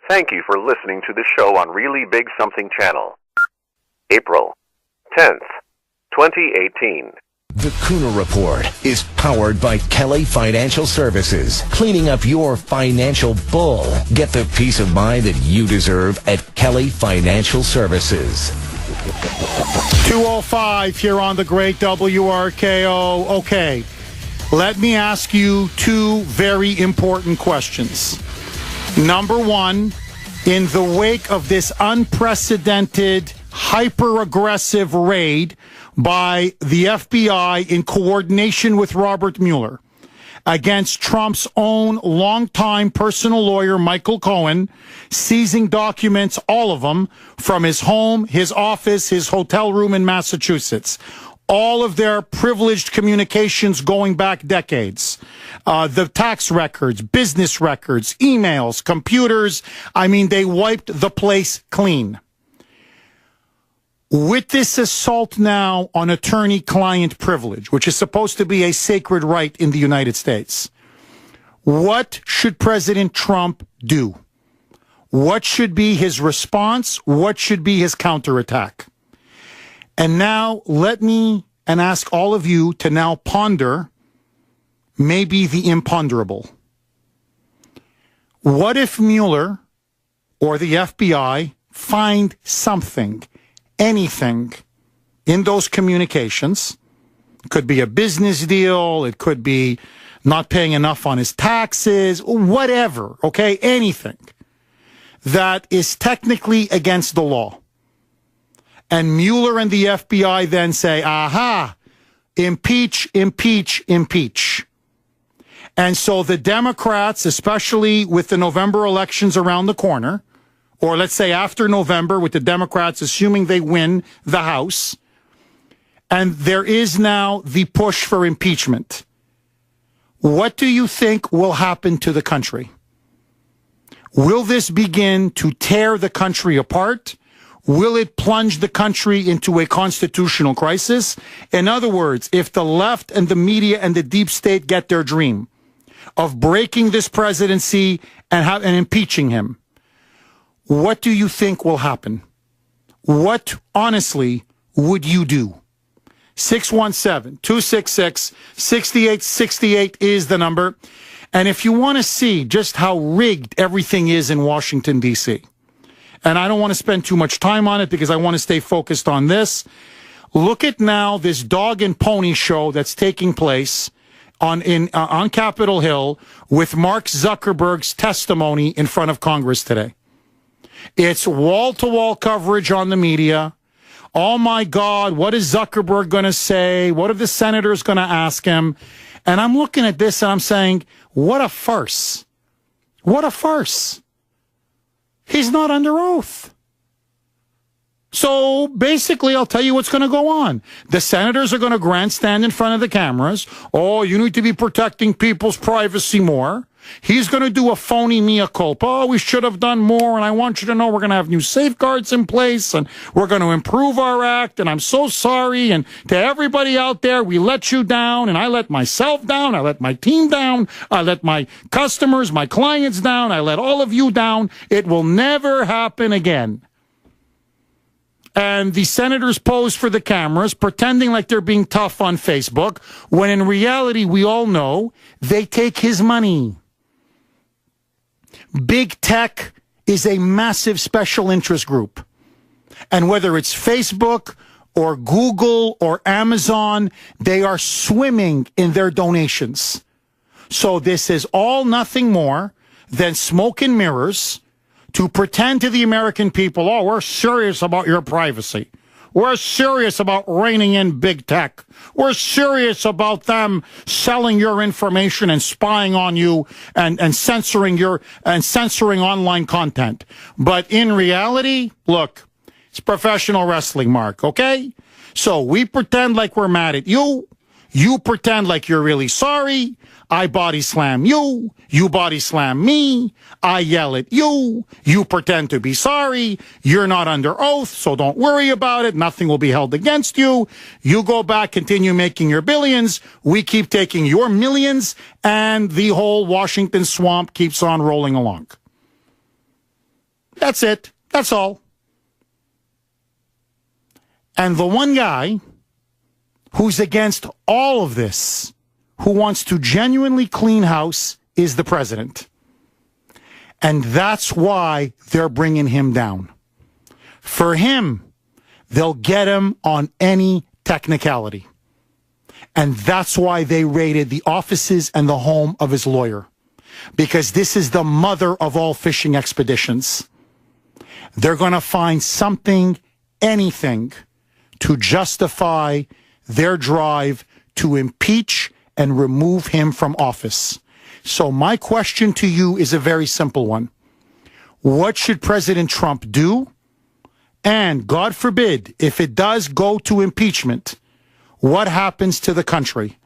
Thank you for listening to the show on Really Big Something Channel. April 10th, 2018. The Kuhner Report is powered by Kelly Financial Services. Cleaning up your financial bull. Get the peace of mind that you deserve at Kelly Financial Services. 2:05 here on the great WRKO. Okay, let me ask you two very important questions. Number one, in the wake of this unprecedented, hyper-aggressive raid by the FBI in coordination with Robert Mueller against Trump's own longtime personal lawyer, Michael Cohen, seizing documents, all of them, from his home, his office, his hotel room in Massachusetts. All of their privileged communications going back decades. The tax records, business records, emails, computers. I mean, they wiped the place clean. With this assault now on attorney-client privilege, which is supposed to be a sacred right in the United States, what should President Trump do? What should be his response? What should be his counterattack? And now let me and ask all of you to now ponder maybe the imponderable. What if Mueller or the FBI find something, anything in those communications? It could be a business deal. It could be not paying enough on his taxes, whatever, okay? Anything that is technically against the law. And Mueller and the FBI then say, aha, impeach, impeach, impeach. And so the Democrats, especially with the November elections around the corner, or let's say after November with the Democrats assuming they win the House, and there is now the push for impeachment. What do you think will happen to the country? Will this begin to tear the country apart? Will it plunge the country into a constitutional crisis? In other words, if the left and the media and the deep state get their dream of breaking this presidency and impeaching him, what do you think will happen? What, honestly, would you do? 617-266-6868 is the number. And if you want to see just how rigged everything is in Washington, D.C., and I don't want to spend too much time on it because I want to stay focused on this, look at now this dog and pony show that's taking place on Capitol Hill with Mark Zuckerberg's testimony in front of Congress today. It's wall-to-wall coverage on the media. Oh, my God, what is Zuckerberg going to say? What are the senators going to ask him? And I'm looking at this and I'm saying, what a farce. What a farce. He's not under oath. So basically, I'll tell you what's going to go on. The senators are going to grandstand in front of the cameras. Oh, you need to be protecting people's privacy more. He's going to do a phony mea culpa. Oh, we should have done more, and I want you to know we're going to have new safeguards in place, and we're going to improve our act, and I'm so sorry, and to everybody out there, we let you down, and I let myself down, I let my team down, I let my customers, my clients down, I let all of you down. It will never happen again. And the senators pose for the cameras, pretending like they're being tough on Facebook, when in reality, we all know they take his money. Big tech is a massive special interest group. And whether it's Facebook or Google or Amazon, they are swimming in their donations. So this is all nothing more than smoke and mirrors to pretend to the American people, oh, we're serious about your privacy. We're serious about reining in big tech. We're serious about them selling your information and spying on you and censoring online content. But in reality, look, it's professional wrestling, Mark, okay? So we pretend like we're mad at you. You pretend like you're really sorry. I body slam you. You body slam me. I yell at you. You pretend to be sorry. You're not under oath, so don't worry about it. Nothing will be held against you. You go back, continue making your billions. We keep taking your millions, and the whole Washington swamp keeps on rolling along. That's it. That's all. And the one guy who's against all of this, who wants to genuinely clean house, is the president. And that's why they're bringing him down. For him, they'll get him on any technicality. And that's why they raided the offices and the home of his lawyer. Because this is the mother of all fishing expeditions. They're going to find something, anything, to justify their drive to impeach and remove him from office. So my question to you is a very simple one. What should President Trump do? And God forbid, if it does go to impeachment, what happens to the country?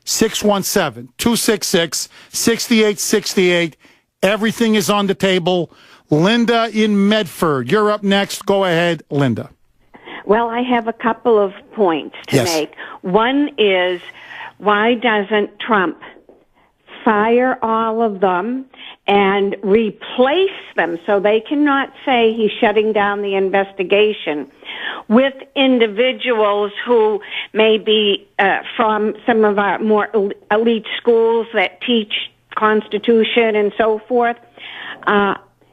617-266-6868. Everything is on the table. Linda in Medford, you're up next. Go ahead, Linda. Well, I have a couple of points to make. One is, why doesn't Trump fire all of them and replace them so they cannot say he's shutting down the investigation with individuals who may be from some of our more elite schools that teach Constitution and so forth.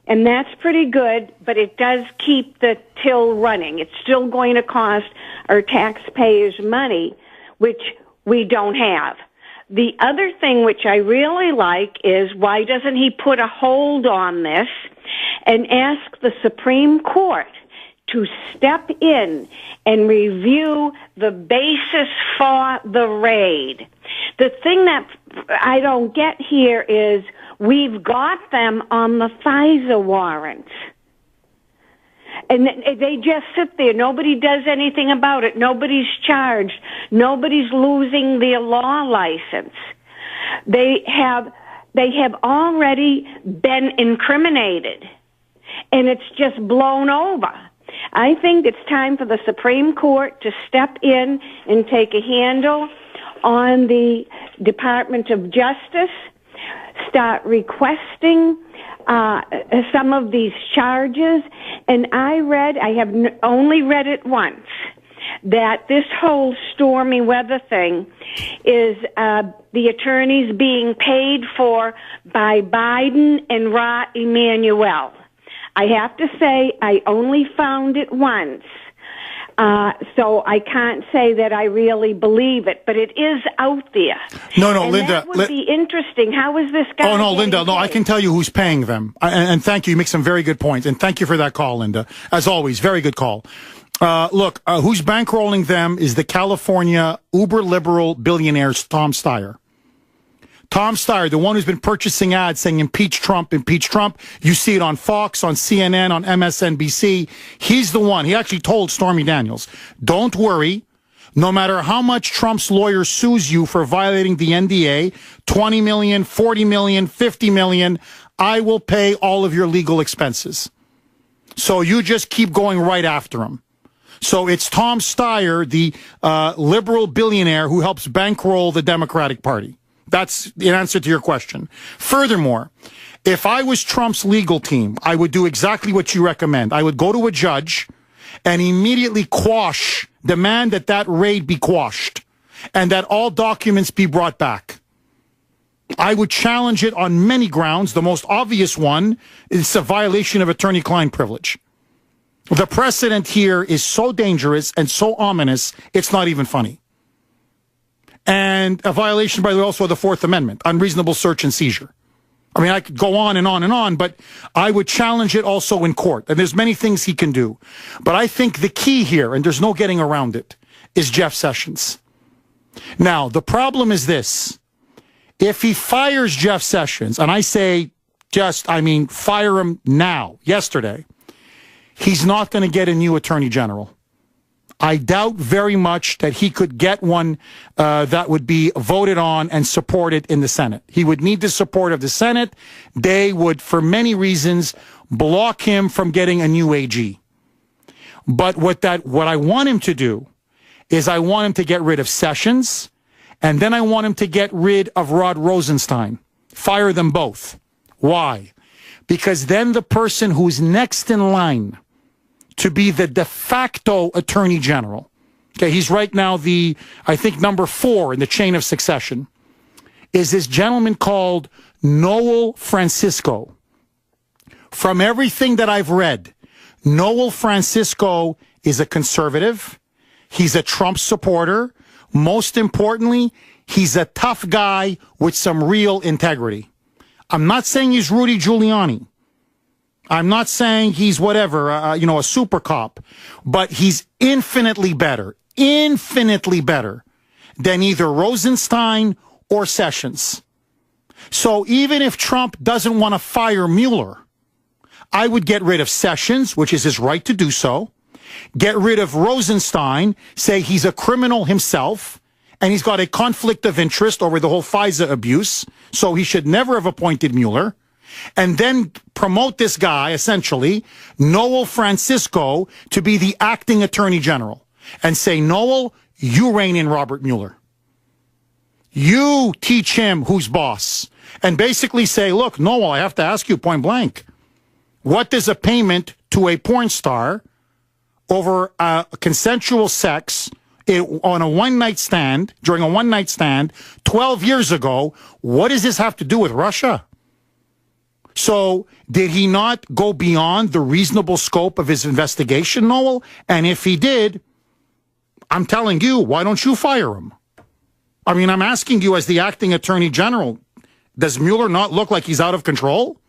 And that's pretty good, but it does keep the till running. It's still going to cost our taxpayers money, which we don't have. The other thing which I really like is, why doesn't he put a hold on this and ask the Supreme Court to step in and review the basis for the raid? The thing that I don't get here is, we've got them on the FISA warrants. And they just sit there. Nobody does anything about it. Nobody's charged. Nobody's losing their law license. They have already been incriminated. And it's just blown over. I think it's time for the Supreme Court to step in and take a handle on the Department of Justice, start requesting some of these charges. And I have only read it once, that this whole stormy weather thing is the attorneys being paid for by Biden and Rahm Emanuel. I have to say, I only found it once. So I can't say that I really believe it, but it is out there. No, and Linda. That would be interesting. How is this guy? Oh, no, Linda, paid? no, I can tell you who's paying them. And thank you. You make some very good points. And thank you for that call, Linda. As always, very good call. Look, who's bankrolling them is the California uber-liberal billionaire Tom Steyer. Tom Steyer, the one who's been purchasing ads saying impeach Trump, impeach Trump. You see it on Fox, on CNN, on MSNBC. He's the one. He actually told Stormy Daniels, don't worry. No matter how much Trump's lawyer sues you for violating the NDA, 20 million, 40 million, 50 million, I will pay all of your legal expenses. So you just keep going right after him. So it's Tom Steyer, the liberal billionaire who helps bankroll the Democratic Party. That's the answer to your question. Furthermore, if I was Trump's legal team, I would do exactly what you recommend. I would go to a judge and immediately demand that raid be quashed and that all documents be brought back. I would challenge it on many grounds. The most obvious one is a violation of attorney-client privilege. The precedent here is so dangerous and so ominous, it's not even funny. And a violation, by the way, also of the Fourth Amendment, unreasonable search and seizure. I mean, I could go on and on and on, but I would challenge it also in court. And there's many things he can do. But I think the key here, and there's no getting around it, is Jeff Sessions. Now, the problem is this. If he fires Jeff Sessions, and I say fire him now, yesterday, he's not going to get a new attorney general. I doubt very much that he could get one that would be voted on and supported in the Senate. He would need the support of the Senate. They would, for many reasons, block him from getting a new AG. But what I want him to do is I want him to get rid of Sessions, and then I want him to get rid of Rod Rosenstein. Fire them both. Why? because then the person who's next in line to be the de facto attorney general, okay, he's right now I think, number 4 in the chain of succession, is this gentleman called Noel Francisco. From everything that I've read, Noel Francisco is a conservative. He's a Trump supporter. Most importantly, he's a tough guy with some real integrity. I'm not saying he's Rudy Giuliani. I'm not saying he's whatever, a super cop. But he's infinitely better than either Rosenstein or Sessions. So even if Trump doesn't want to fire Mueller, I would get rid of Sessions, which is his right to do so. Get rid of Rosenstein, say he's a criminal himself, and he's got a conflict of interest over the whole FISA abuse, so he should never have appointed Mueller. And then promote this guy, essentially, Noel Francisco, to be the acting attorney general. And say, Noel, you rein in Robert Mueller. You teach him who's boss. And basically say, look, Noel, I have to ask you point blank. What does a payment to a porn star over consensual sex on a one-night stand, during a one-night stand, 12 years ago, what does this have to do with Russia? So did he not go beyond the reasonable scope of his investigation, Noel? And if he did, I'm telling you, why don't you fire him? I mean, I'm asking you as the acting attorney general, does Mueller not look like he's out of control?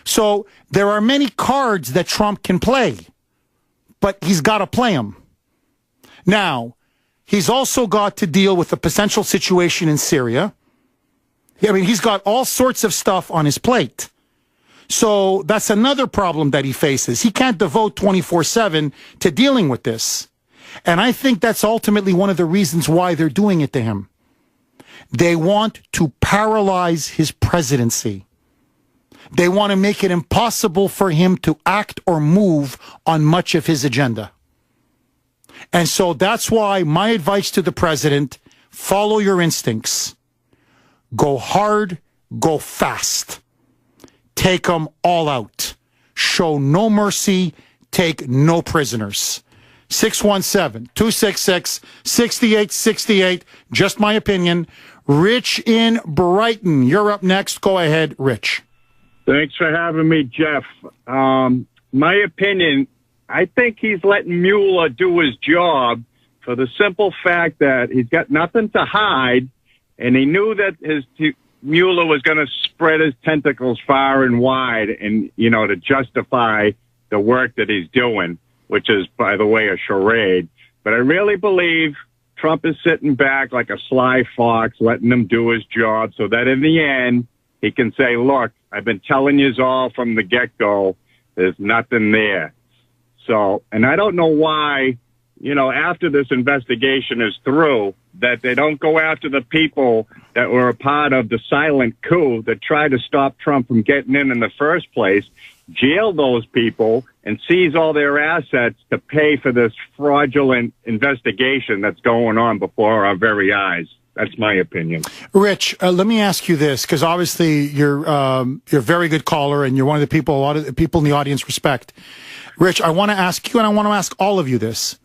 So there are many cards that Trump can play, but he's got to play them. Now, he's also got to deal with the potential situation in Syria. I mean, he's got all sorts of stuff on his plate. So that's another problem that he faces. He can't devote 24/7 to dealing with this. And I think that's ultimately one of the reasons why they're doing it to him. They want to paralyze his presidency. They want to make it impossible for him to act or move on much of his agenda. And so that's why my advice to the president, follow your instincts. Go hard, go fast. Take them all out. Show no mercy, take no prisoners. 617-266-6868. Just my opinion. Rich in Brighton. You're up next. Go ahead, Rich. Thanks for having me, Jeff. My opinion, I think he's letting Mueller do his job for the simple fact that he's got nothing to hide, and he knew that Mueller was going to spread his tentacles far and wide and, to justify the work that he's doing, which is, by the way, a charade. But I really believe Trump is sitting back like a sly fox, letting him do his job so that in the end, he can say, look, I've been telling you all from the get-go, there's nothing there. So, and I don't know why, after this investigation is through, that they don't go after the people that were a part of the silent coup that tried to stop Trump from getting in the first place, jail those people, and seize all their assets to pay for this fraudulent investigation that's going on before our very eyes. That's my opinion. Rich, let me ask you this, because obviously you're a very good caller, and you're one of the people a lot of the people in the audience respect. Rich, I want to ask you, and I want to ask all of you this.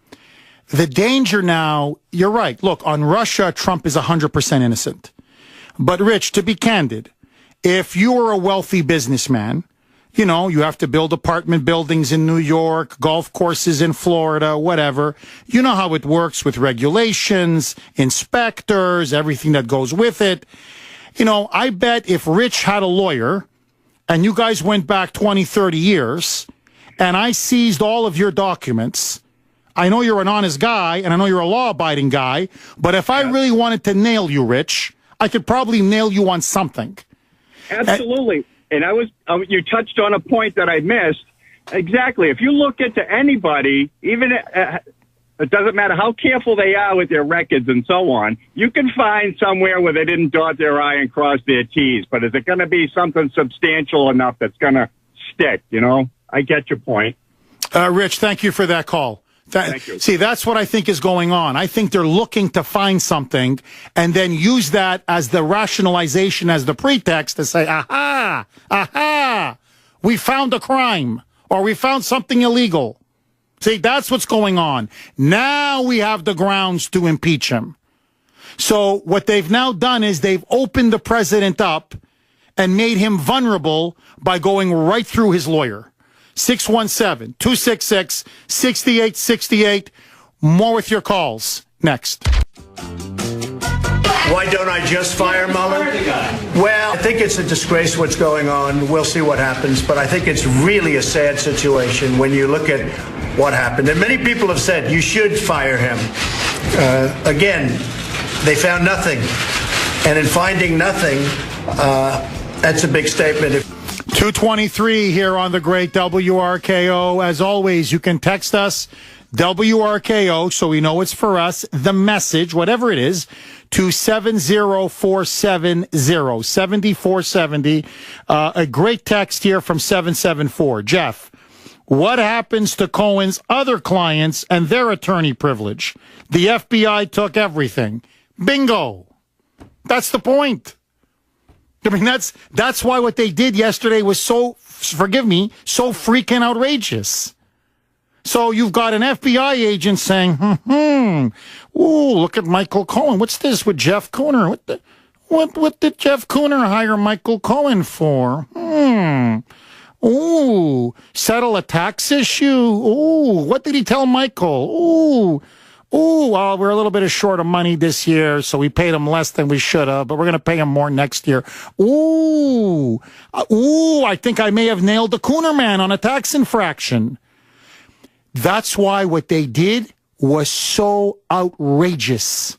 The danger now, you're right. Look, on Russia, Trump is 100% innocent. But Rich, to be candid, if you were a wealthy businessman, you have to build apartment buildings in New York, golf courses in Florida, whatever. You know how it works with regulations, inspectors, everything that goes with it. I bet if Rich had a lawyer and you guys went back 20, 30 years and I seized all of your documents, I know you're an honest guy and I know you're a law-abiding guy, but if I really wanted to nail you, Rich, I could probably nail you on something. Absolutely. And you touched on a point that I missed. Exactly. If you look into anybody, even it doesn't matter how careful they are with their records and so on, you can find somewhere where they didn't dot their I and cross their T's. But is it going to be something substantial enough that's going to stick? I get your point. Rich, thank you for that call. Thank you. See, that's what I think is going on. I think they're looking to find something and then use that as the rationalization, as the pretext to say, aha, we found a crime or we found something illegal. See, that's what's going on. Now we have the grounds to impeach him. So what they've now done is they've opened the president up and made him vulnerable by going right through his lawyer. 617-266-6868. More with your calls next. Why don't I just fire Mueller? Well, I think it's a disgrace what's going on. We'll see what happens. But I think it's really a sad situation when you look at what happened. And many people have said you should fire him. Again, they found nothing. And in finding nothing, that's a big statement. 223 here on the great WRKO. As always, you can text us WRKO so we know it's for us. The message, whatever it is, to 70470, 7470. A great text here from 774. Jeff, what happens to Cohen's other clients and their attorney privilege? The FBI took everything. Bingo. That's the point. I mean, that's why what they did yesterday was so, forgive me, so freaking outrageous. So you've got an FBI agent saying, ooh, look at Michael Cohen. What's this with Jeff Kuhner? What did Jeff Kuhner hire Michael Cohen for? Ooh, settle a tax issue. Ooh, what did he tell Michael? Well, we're a little bit short of money this year, so we paid him less than we should have, but we're going to pay him more next year. I think I may have nailed the Kuhner man on a tax infraction. That's why what they did was so outrageous.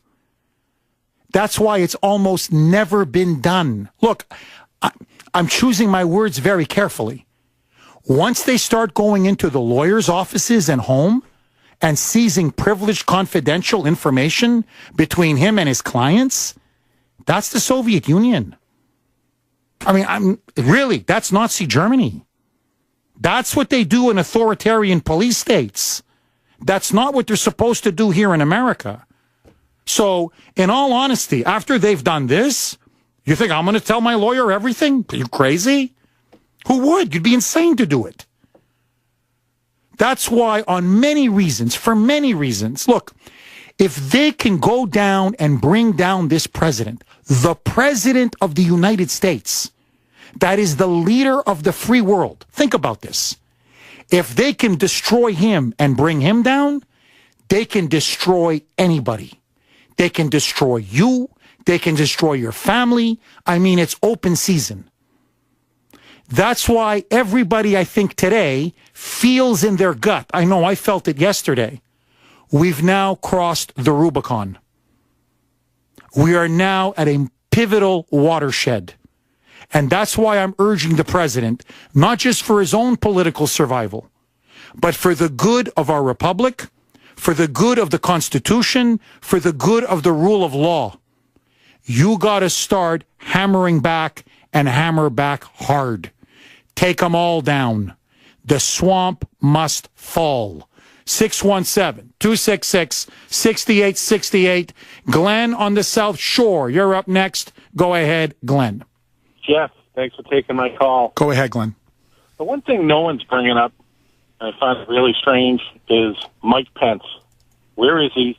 That's why it's almost never been done. Look, I'm choosing my words very carefully. Once they start going into the lawyers' offices and home and seizing privileged confidential information between him and his clients, that's the Soviet Union. I mean, that's Nazi Germany. That's what they do in authoritarian police states. That's not what they're supposed to do here in America. So, in all honesty, after they've done this, you think I'm going to tell my lawyer everything? Are you crazy? Who would? You'd be insane to do it. That's why, on many reasons, for many reasons, look, if they can go down and bring down this president, the president of the United States, that is the leader of the free world. Think about this. If they can destroy him and bring him down, they can destroy anybody. They can destroy you. They can destroy your family. I mean, it's open season. That's why everybody, I think, today feels in their gut. I know I felt it yesterday. We've now crossed the Rubicon. We are now at a pivotal watershed. And that's why I'm urging the president, not just for his own political survival, but for the good of our republic, for the good of the Constitution, for the good of the rule of law. You got to start hammering back and hammer back hard. Take them all down. The swamp must fall. 617-266-6868. Glenn on the South Shore. You're up next. Go ahead, Glenn. Jeff, thanks for taking my call. Go ahead, Glenn. The one thing no one's bringing up, and I find it really strange, is Mike Pence. Where is he?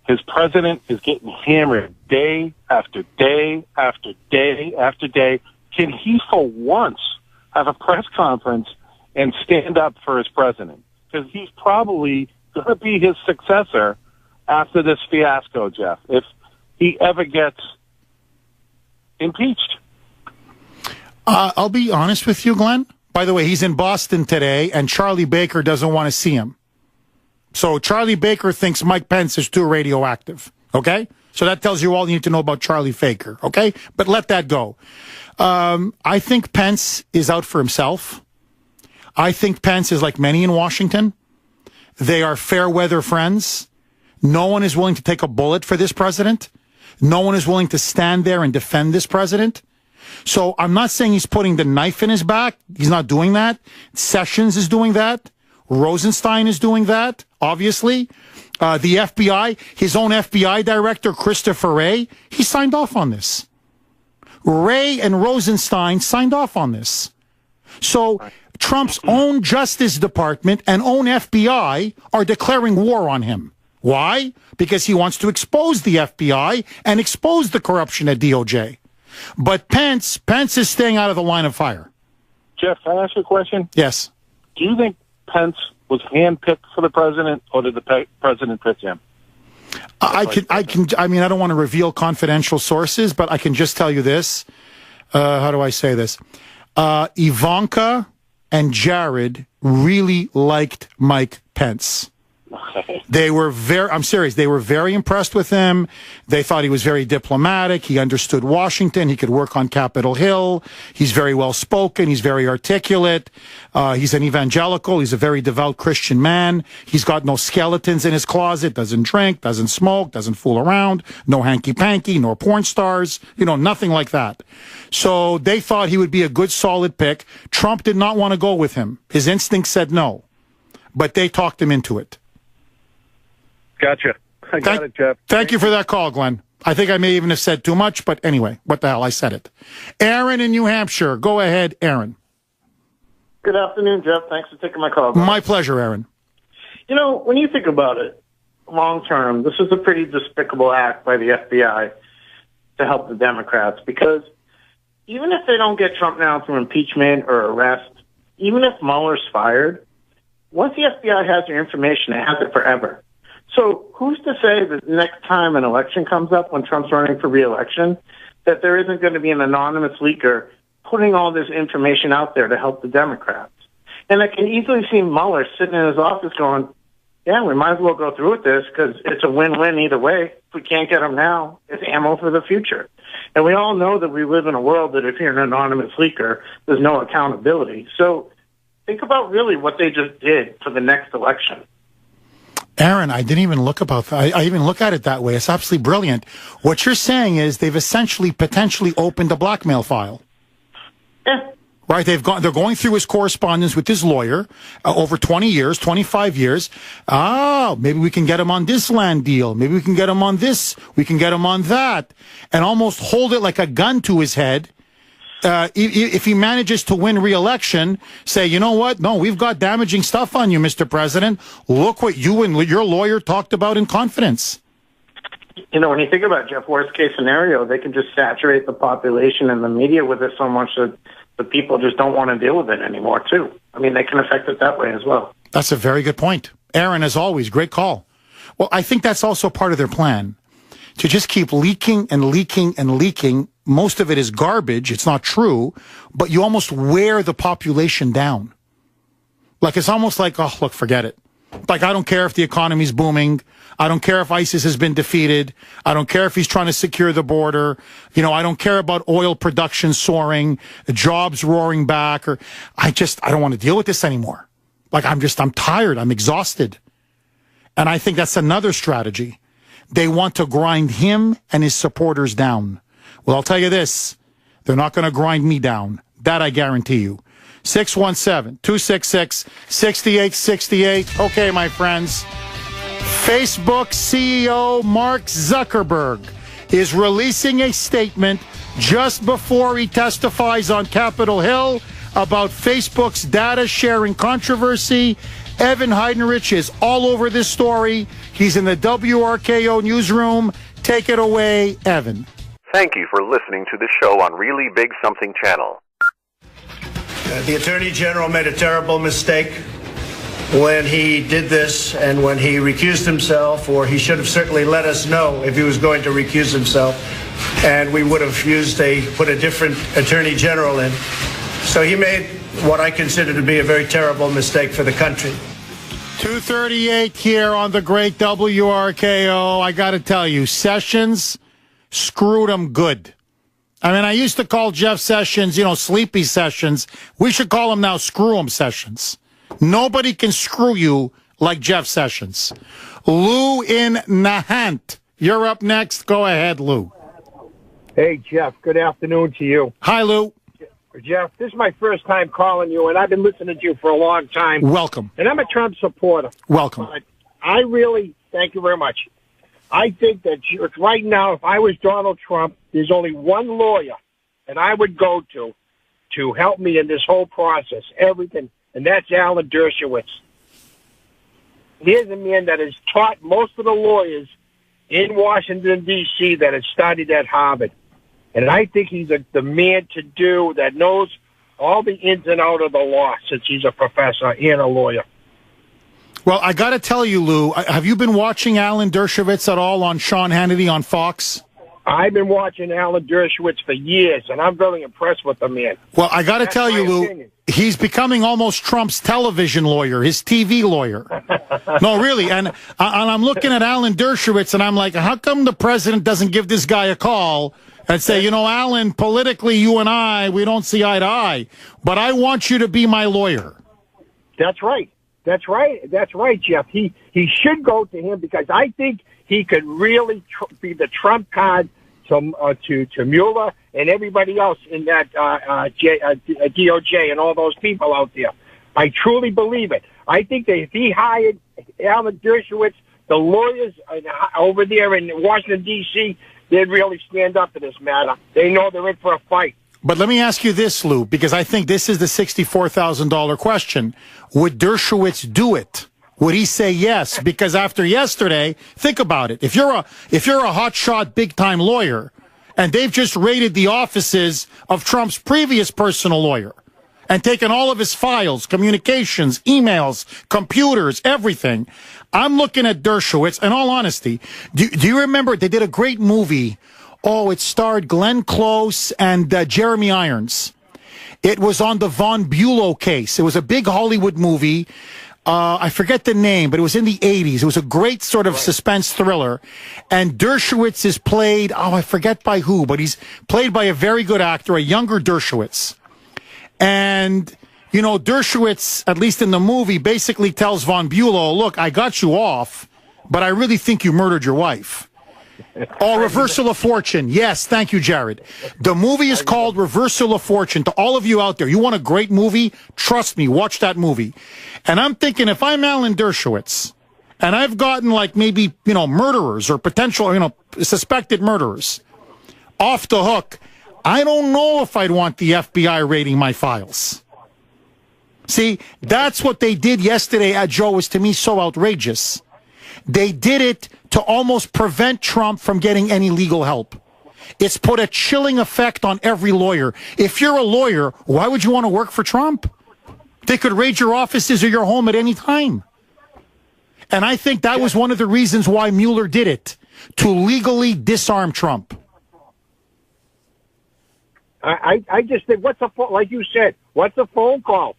His president is getting hammered day after day after day after day. Can he, for once, have a press conference and stand up for his president? Because he's probably going to be his successor after this fiasco, Jeff, if he ever gets impeached. I'll be honest with you, Glenn. By the way, he's in Boston today, and Charlie Baker doesn't want to see him. So Charlie Baker thinks Mike Pence is too radioactive, okay? So that tells you all you need to know about Charlie Baker, okay? But let that go. I think Pence is out for himself. I think Pence is like many in Washington. They are fair weather friends. No one is willing to take a bullet for this president. No one is willing to stand there and defend this president. So I'm not saying he's putting the knife in his back. He's not doing that. Sessions is doing that. Rosenstein is doing that, obviously. The FBI, his own FBI director, Christopher Wray, he signed off on this. Wray and Rosenstein signed off on this. So Trump's own Justice Department and own FBI are declaring war on him. Why? Because he wants to expose the FBI and expose the corruption at DOJ. But Pence is staying out of the line of fire. Jeff, can I ask you a question? Yes. Do you think Pence was handpicked for the president, or did the president pick him? I mean, I don't want to reveal confidential sources, but I can just tell you this. How do I say this? Ivanka and Jared really liked Mike Pence. They were I'm serious. They were very impressed with him. They thought he was very diplomatic. He understood Washington. He could work on Capitol Hill. He's very well spoken. He's very articulate. He's an evangelical. He's a very devout Christian man. He's got no skeletons in his closet, doesn't drink, doesn't smoke, doesn't fool around, no hanky-panky, no porn stars, nothing like that. So they thought he would be a good, solid pick. Trump did not want to go with him. His instinct said no, but they talked him into it. Gotcha. I got it, Jeff. Thank you for that call, Glenn. I think I may even have said too much, but anyway, what the hell, I said it. Aaron in New Hampshire. Go ahead, Aaron. Good afternoon, Jeff. Thanks for taking my call. My pleasure, Aaron. When you think about it, long term, this is a pretty despicable act by the FBI to help the Democrats, because even if they don't get Trump now through impeachment or arrest, even if Mueller's fired, once the FBI has your information, it has it forever. So who's to say that next time an election comes up when Trump's running for re-election, that there isn't going to be an anonymous leaker putting all this information out there to help the Democrats? And I can easily see Mueller sitting in his office going, yeah, we might as well go through with this because it's a win-win either way. If we can't get him now, it's ammo for the future. And we all know that we live in a world that if you're an anonymous leaker, there's no accountability. So think about really what they just did for the next election. Aaron, I didn't even look about that. I even look at it that way. It's absolutely brilliant. What you're saying is they've essentially potentially opened a blackmail file. Yeah. Right? They're going through his correspondence with his lawyer over 20 years, 25 years. Maybe we can get him on this land deal. Maybe we can get him on this. We can get him on that. And almost hold it like a gun to his head. If he manages to win re-election, say, you know what? No, we've got damaging stuff on you, Mr. President. Look what you and your lawyer talked about in confidence. When you think about it, Jeff, worst case scenario, they can just saturate the population and the media with it so much that the people just don't want to deal with it anymore, too. I mean, they can affect it that way as well. That's a very good point. Aaron, as always, great call. Well, I think that's also part of their plan, to just keep leaking and leaking and leaking. Most of it is garbage. It's not true, but you almost wear the population down. Like, it's almost like, oh, look, forget it. Like, I don't care if the economy's booming. I don't care if ISIS has been defeated. I don't care if he's trying to secure the border. I don't care about oil production soaring, jobs roaring back, or I don't want to deal with this anymore. Like, I'm tired. I'm exhausted. And I think that's another strategy. They want to grind him and his supporters down. Well, I'll tell you this. They're not going to grind me down. That I guarantee you. 617-266-6868. Okay, my friends. Facebook CEO Mark Zuckerberg is releasing a statement just before he testifies on Capitol Hill about Facebook's data sharing controversy. Evan Heidenrich is all over this story. He's in the WRKO newsroom. Take it away, Evan. Thank you for listening to the show on Really Big Something Channel. The Attorney General made a terrible mistake when he did this and when he recused himself, or he should have certainly let us know if he was going to recuse himself, and we would have put a different Attorney General in. So he made what I consider to be a very terrible mistake for the country. 2:38 here on the great WRKO. I got to tell you, Sessions screwed him good. I mean, I used to call Jeff Sessions, Sleepy Sessions. We should call him now Screw Him Sessions. Nobody can screw you like Jeff Sessions. Lou in Nahant. You're up next. Go ahead, Lou. Hey, Jeff. Good afternoon to you. Hi, Lou. Jeff, this is my first time calling you, and I've been listening to you for a long time. Welcome. And I'm a Trump supporter. Welcome. But I really, thank you very much. I think that right now, if I was Donald Trump, there's only one lawyer that I would go to help me in this whole process, everything, and that's Alan Dershowitz. Here's a man that has taught most of the lawyers in Washington, D.C. that have studied at Harvard. And I think he's the man to do that knows all the ins and outs of the law since he's a professor and a lawyer. Well, I got to tell you, Lou, have you been watching Alan Dershowitz at all on Sean Hannity on Fox? I've been watching Alan Dershowitz for years, and I'm very impressed with the man. Well, I got to tell you, Lou, he's becoming almost Trump's television lawyer, his TV lawyer. No, really. And I'm looking at Alan Dershowitz, and I'm like, how come the president doesn't give this guy a call and say, you know, Alan, politically, you and I, we don't see eye to eye, but I want you to be my lawyer. That's right. That's right. That's right, Jeff. He should go to him because I think he could really be the trump card to Mueller and everybody else in that DOJ and all those people out there. I truly believe it. I think that if he hired Alan Dershowitz, the lawyers over there in Washington, D.C., they'd really stand up to this matter. They know they're in for a fight. But let me ask you this, Lou, because I think this is the $64,000 question. Would Dershowitz do it? Would he say yes? Because after yesterday, think about it. If you're a hotshot big-time lawyer, and they've just raided the offices of Trump's previous personal lawyer, and taken all of his files, communications, emails, computers, everything, I'm looking at Dershowitz, in all honesty, do you remember they did a great movie? Oh, it starred Glenn Close and Jeremy Irons. It was on the Von Bulow case. It was a big Hollywood movie. I forget the name, but it was in the 80s. It was a great sort of suspense thriller. And Dershowitz is played, I forget by who, but he's played by a very good actor, a younger Dershowitz. And, you know, Dershowitz, at least in the movie, basically tells Von Bulow, look, I got you off, but I really think you murdered your wife. Oh, Reversal of Fortune. Yes, thank you, Jared. The movie is called Reversal of Fortune. To all of you out there, you want a great movie? Trust me, watch that movie. And I'm thinking, if I'm Alan Dershowitz, and I've gotten like maybe, you know, murderers or potential, you know, suspected murderers off the hook, I don't know if I'd want the FBI raiding my files. See, that's what they did yesterday at Joe was to me so outrageous. They did it to almost prevent Trump from getting any legal help. It's put a chilling effect on every lawyer. If you're a lawyer, why would you want to work for Trump? They could raid your offices or your home at any time. And I think that was one of the reasons why Mueller did it, to legally disarm Trump. I just think, like you said, what's a phone call?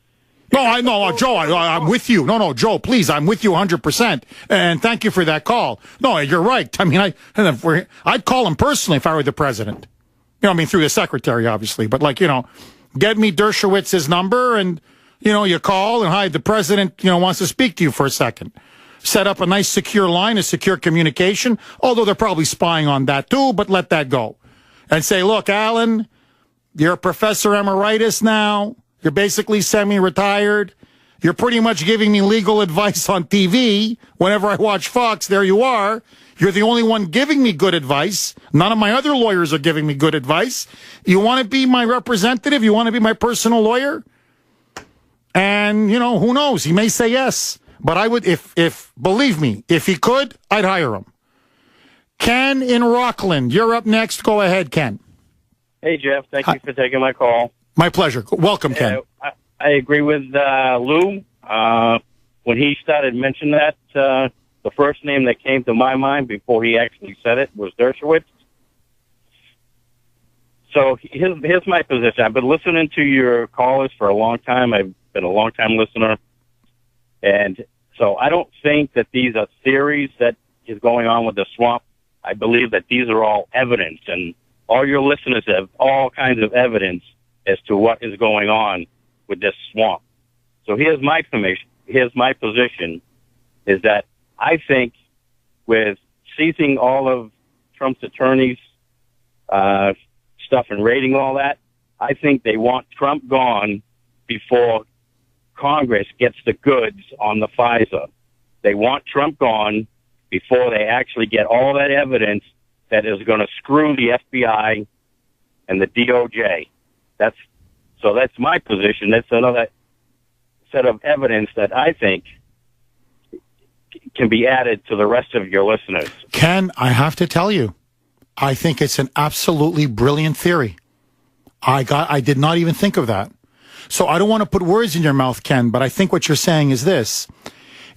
No, Joe, I'm with you. No, Joe, please, I'm with you 100%. And thank you for that call. No, you're right. I mean, I'd call him personally if I were the president. You know, I mean, through the secretary, obviously. But, like, you know, get me Dershowitz's number and, you know, you call and, hi, the president, you know, wants to speak to you for a second. Set up a nice secure line, a secure communication, although they're probably spying on that too, but let that go. And say, look, Alan, you're a professor emeritus now. You're basically semi-retired. You're pretty much giving me legal advice on TV. Whenever I watch Fox, there you are. You're the only one giving me good advice. None of my other lawyers are giving me good advice. You want to be my representative? You want to be my personal lawyer? And, you know, who knows? He may say yes. But I would, if believe me, if he could, I'd hire him. Ken in Rockland, you're up next. Go ahead, Ken. Hey, Jeff. Thank you for taking my call. My pleasure. Welcome, Ken. I agree with Lou. When he started mentioning that, the first name that came to my mind before he actually said it was Dershowitz. So here's my position. I've been listening to your callers for a long time. I've been a long-time listener. And so I don't think that these are theories that is going on with the swamp. I believe that these are all evidence, and all your listeners have all kinds of evidence as to what is going on with this swamp. So here's my position, is that I think with seizing all of Trump's attorneys' stuff and raiding all that, I think they want Trump gone before Congress gets the goods on the FISA. They want Trump gone before they actually get all that evidence that is going to screw the FBI and the DOJ. That's my position. That's another set of evidence that I think can be added to the rest of your listeners. Ken, I have to tell you, I think it's an absolutely brilliant theory. I did not even think of that. So I don't want to put words in your mouth, Ken, but I think what you're saying is this.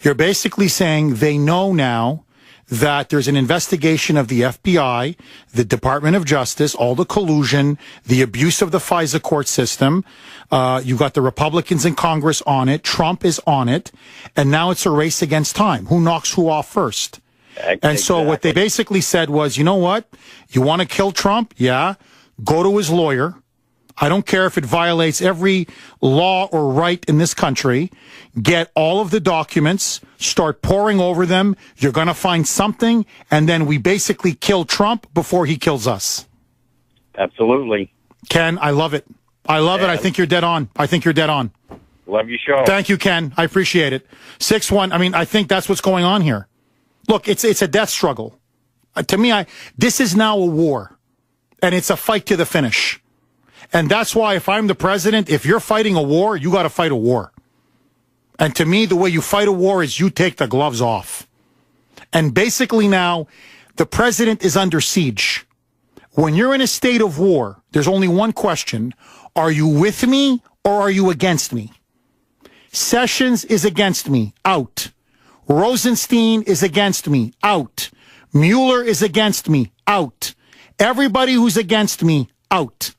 You're basically saying they know now that there's an investigation of the FBI, the Department of Justice, all the collusion, the abuse of the FISA court system. You got the Republicans in Congress on it. Trump is on it. And now it's a race against time. Who knocks who off first? And so what they basically said was, you know what? You want to kill Trump? Yeah. Go to his lawyer. I don't care if it violates every law or right in this country. Get all of the documents, start poring over them. You're going to find something, and then we basically kill Trump before he kills us. Absolutely. Ken, I love it. I love it. I think you're dead on. I think you're dead on. Love your show. Thank you, Ken. I appreciate it. 6-1. I mean, I think that's what's going on here. Look, it's a death struggle. To me, this is now a war, and it's a fight to the finish. And that's why if I'm the president, if you're fighting a war, you got to fight a war. And to me, the way you fight a war is you take the gloves off. And basically now, the president is under siege. When you're in a state of war, there's only one question. Are you with me or are you against me? Sessions is against me. Out. Rosenstein is against me. Out. Mueller is against me. Out. Everybody who's against me. Out.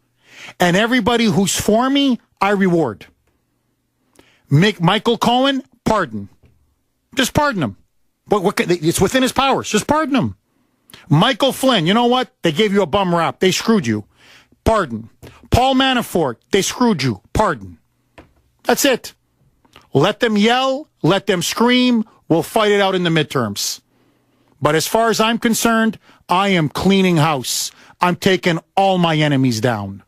And everybody who's for me, I reward. Michael Cohen, pardon. Just pardon him. It's within his powers. Just pardon him. Michael Flynn, you know what? They gave you a bum rap. They screwed you. Pardon. Paul Manafort, they screwed you. Pardon. That's it. Let them yell. Let them scream. We'll fight it out in the midterms. But as far as I'm concerned, I am cleaning house. I'm taking all my enemies down.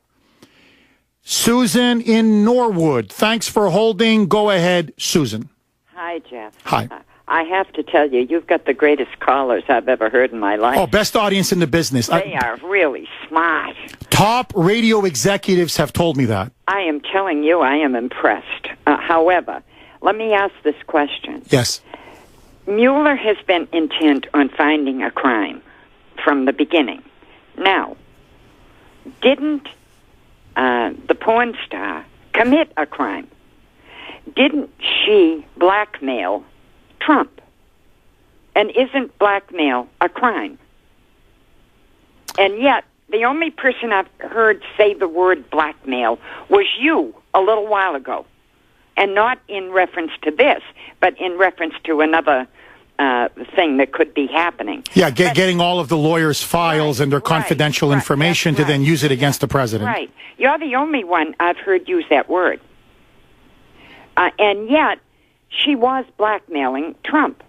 Susan in Norwood, thanks for holding. Go ahead, Susan. Hi, Jeff. Hi. I have to tell you, you've got the greatest callers I've ever heard in my life. Oh, best audience in the business. They are really smart. Top radio executives have told me that. I am telling you, I am impressed. However, let me ask this question. Yes. Mueller has been intent on finding a crime from the beginning. Now, didn't the porn star commit a crime? Didn't she blackmail Trump? And isn't blackmail a crime? And yet, the only person I've heard say the word blackmail was you a little while ago. And not in reference to this, but in reference to another thing that could be happening. Yeah, getting all of the lawyers' files and their confidential information to then use it against the president. Right. You're the only one I've heard use that word. And yet, she was blackmailing Trump.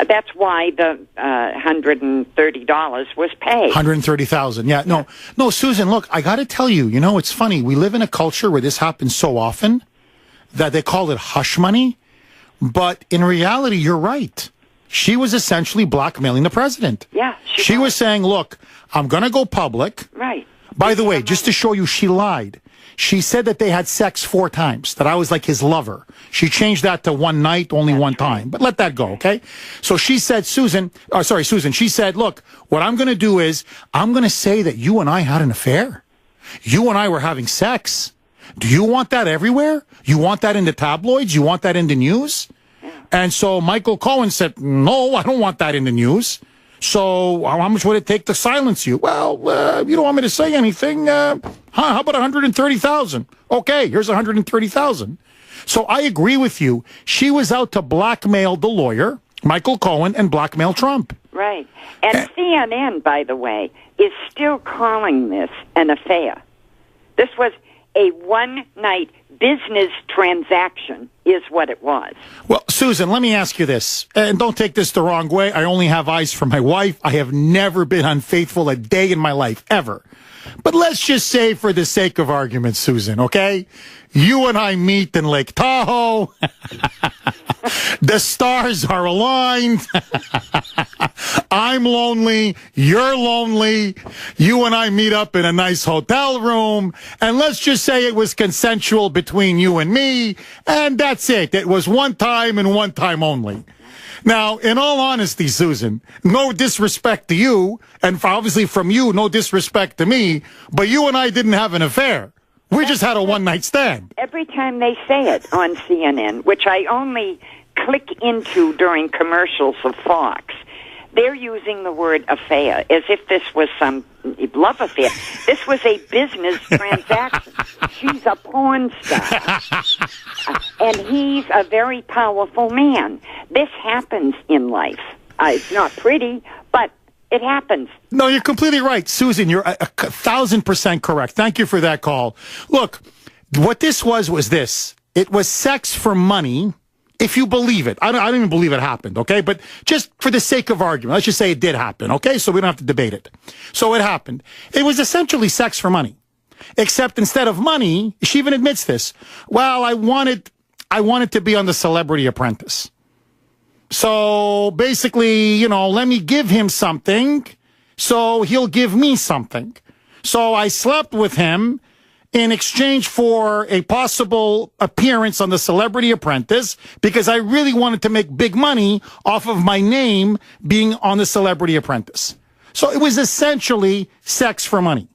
That's why the $130 was paid. $130,000. Yeah, no, Susan, look, I got to tell you, it's funny. We live in a culture where this happens so often that they call it hush money. But in reality, you're right. She was essentially blackmailing the president. Yeah, she was saying, look, I'm going to go public. Right. By the way, just to show you, she lied. She said that they had sex 4 times, that I was like his lover. She changed that to one night, only one time. But let that go, okay? So she said, Susan, she said, look, what I'm going to do is I'm going to say that you and I had an affair. You and I were having sex. Do you want that everywhere? You want that in the tabloids? You want that in the news? Yeah. And so Michael Cohen said, no, I don't want that in the news. So how much would it take to silence you? Well, you don't want me to say anything. How about $130,000? Okay, here's $130,000. So I agree with you. She was out to blackmail the lawyer, Michael Cohen, and blackmail Trump. Right. And CNN, by the way, is still calling this an affair. This was a one-night business transaction is what it was. Well, Susan, let me ask you this, and don't take this the wrong way. I only have eyes for my wife. I have never been unfaithful a day in my life, ever. But let's just say, for the sake of argument, Susan, okay? You and I meet in Lake Tahoe. The stars are aligned. I'm lonely. You're lonely. You and I meet up in a nice hotel room. And let's just say it was consensual between you and me. And that's it. It was one time and one time only. Now, in all honesty, Susan, no disrespect to you, and obviously from you, no disrespect to me, but you and I didn't have an affair. We just had a one-night stand. Every time they say it on CNN, which I only click into during commercials of Fox, they're using the word affair as if this was some love affair. This was a business transaction. She's a porn star. And he's a very powerful man. This happens in life. It's not pretty, but it happens. No, you're completely right. Susan, you're 1,000% correct. Thank you for that call. Look, what this was this. It was sex for money, if you believe it. I don't even believe it happened, okay? But just for the sake of argument, let's just say it did happen, okay? So we don't have to debate it. So it happened. It was essentially sex for money. Except instead of money, she even admits this. Well, I wanted to be on the Celebrity Apprentice. So basically, let me give him something so he'll give me something. So I slept with him in exchange for a possible appearance on the Celebrity Apprentice because I really wanted to make big money off of my name being on the Celebrity Apprentice. So it was essentially sex for money.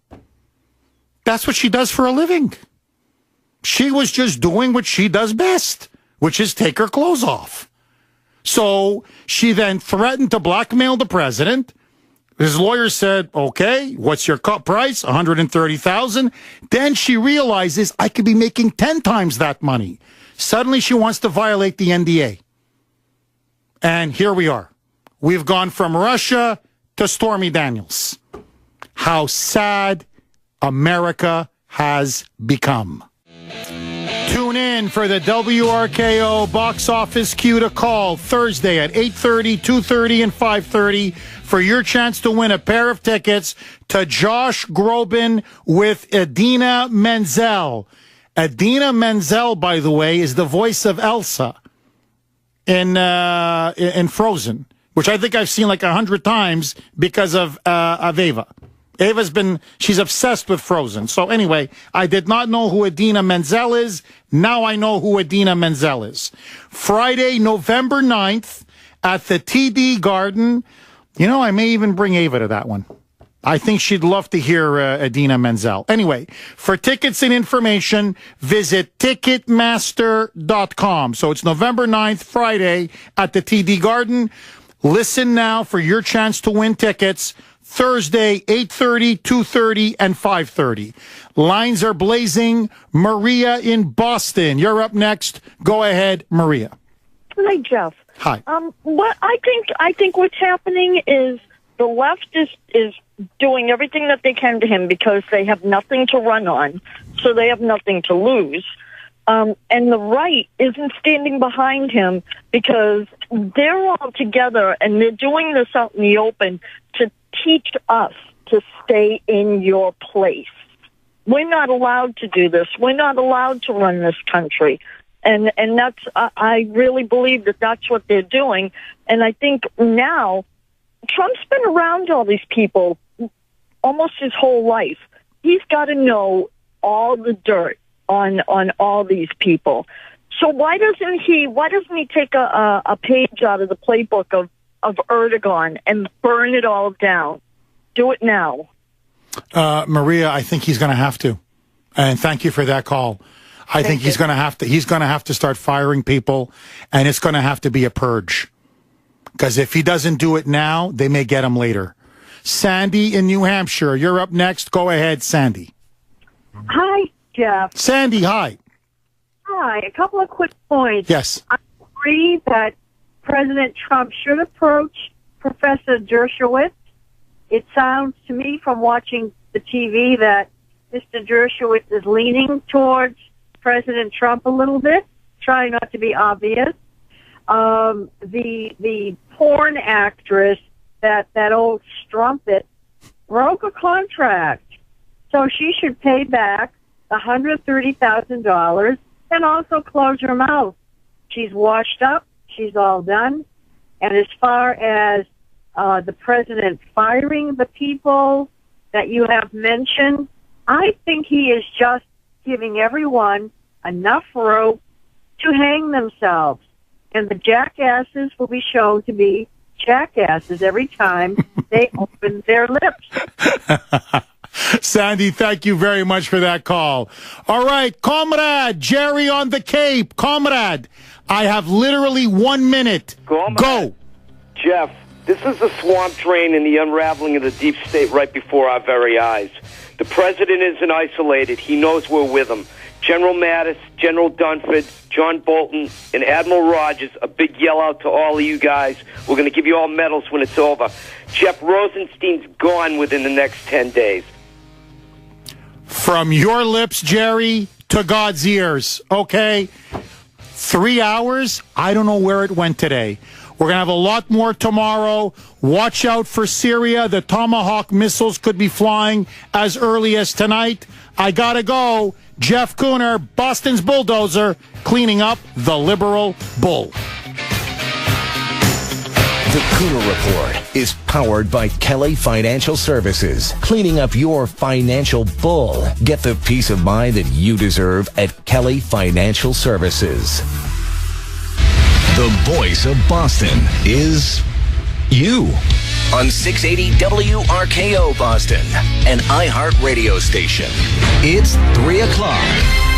That's what she does for a living. She was just doing what she does best, which is take her clothes off. So she then threatened to blackmail the president. His lawyer said, okay, what's your cut price? $130,000. Then she realizes I could be making 10 times that money. Suddenly she wants to violate the NDA. And here we are. We've gone from Russia to Stormy Daniels. How sad America has become. Tune in for the WRKO box office cue to call Thursday at 8:30, 2:30, and 5:30 for your chance to win a pair of tickets to Josh Groban with Idina Menzel. Idina Menzel, by the way, is the voice of Elsa in Frozen, which I think I've seen like 100 times because of Ava. She's obsessed with Frozen. So anyway, I did not know who Idina Menzel is. Now I know who Idina Menzel is. Friday, November 9th at the TD Garden. I may even bring Ava to that one. I think she'd love to hear Idina Menzel. Anyway, for tickets and information, visit Ticketmaster.com. So it's November 9th, Friday at the TD Garden. Listen now for your chance to win tickets. Thursday, 8:30, 2:30, and 5:30. Lines are blazing. Maria in Boston. You're up next. Go ahead, Maria. Hi, Jeff. Hi. What I think what's happening is the left is doing everything that they can to him because they have nothing to run on, so they have nothing to lose. And the right isn't standing behind him because they're all together and they're doing this out in the open to teach us to stay in your place. We're not allowed to do this. We're not allowed to run this country. And that's, I really believe that that's what they're doing. And I think now, Trump's been around all these people almost his whole life. He's got to know all the dirt on all these people. So why doesn't he take a page out of the playbook of Erdogan and burn it all down? Do it now. Maria, I think he's going to have to. And thank you for that call. I think he's going to have to start firing people, and it's going to have to be a purge. Because if he doesn't do it now, they may get him later. Sandy in New Hampshire, you're up next. Go ahead, Sandy. Hi, Jeff. Sandy, hi. Hi. A couple of quick points. Yes. I agree that President Trump should approach Professor Dershowitz. It sounds to me from watching the TV that Mr. Dershowitz is leaning towards President Trump a little bit, trying not to be obvious. The porn actress, that old strumpet, broke a contract. So she should pay back $130,000 and also close her mouth. She's washed up. She's all done. And as far as the president firing the people that you have mentioned, I think he is just giving everyone enough rope to hang themselves. And the jackasses will be shown to be jackasses every time they open their lips. Sandy, thank you very much for that call. All right, comrade, Jerry on the Cape. Comrade, I have literally 1 minute. Go. Jeff, this is the swamp drain and the unraveling of the deep state right before our very eyes. The president isn't isolated. He knows we're with him. General Mattis, General Dunford, John Bolton, and Admiral Rogers, a big yell out to all of you guys. We're going to give you all medals when it's over. Jeff Rosenstein's gone within the next 10 days. From your lips, Jerry, to God's ears, okay? 3 hours, I don't know where it went today. We're going to have a lot more tomorrow. Watch out for Syria. The Tomahawk missiles could be flying as early as tonight. I got to go. Jeff Kuhner, Boston's bulldozer, cleaning up the liberal bull. The Kuhner Report is powered by Kelly Financial Services. Cleaning up your financial bull. Get the peace of mind that you deserve at Kelly Financial Services. The voice of Boston is you. On 680 WRKO Boston, an iHeart radio station. It's 3 o'clock.